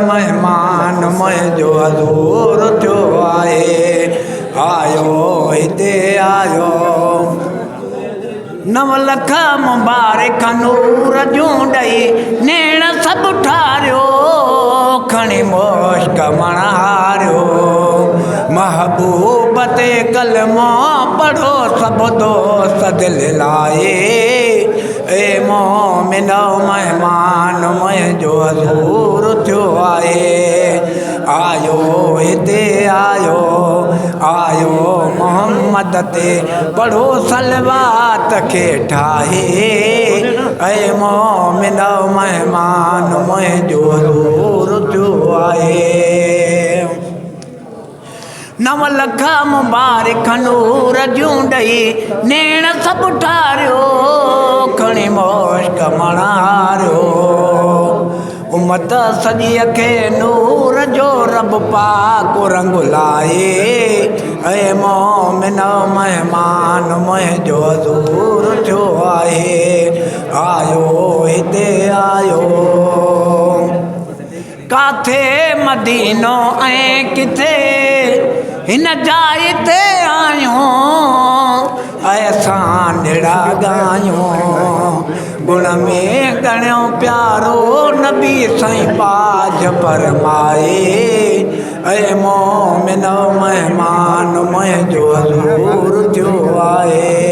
मेहमान मुंहिंजो हज़ूर थियो आहे, आयो हिते आयो। 9 लख मुबारक नूर जूं ॾेई नेण सभु ठारियो, खणी मुश्क मणारियो। महबूब ते कलमो पढ़ो सभु दोस्त दिल लाए, ए मोमिनो मेहमान मुंहिंजो हज़ूर थियो आहे, आयो हिते आयो। आयो मोहम्मद ते पढ़ो सलवात खे ठाहे, ऐ मोमिनो मेहमान मुंहिंजो हज़ूर थियो आहे। 9 लख मुबारक नूर जूं ॾेई नेण सभु ठारियो, खणी मुश्क मणारियो। उम्मत सॼीअ खे नूर जो रब पाक रंग लाए, ऐ मोमिनो मेहमान मुंहिंजो हज़ूर थियो आहे, आयो हिते आयो। काथे मदीनो ऐं किथे हिन जाइ ते आहियूं, असां निड़ा ॻायूं। गुण में ॻणियो प्यारो नबी साईं पाज फरमाए, ऐ मोमिनो मेहमान मुंहिंजो हज़ूर थियो आहे।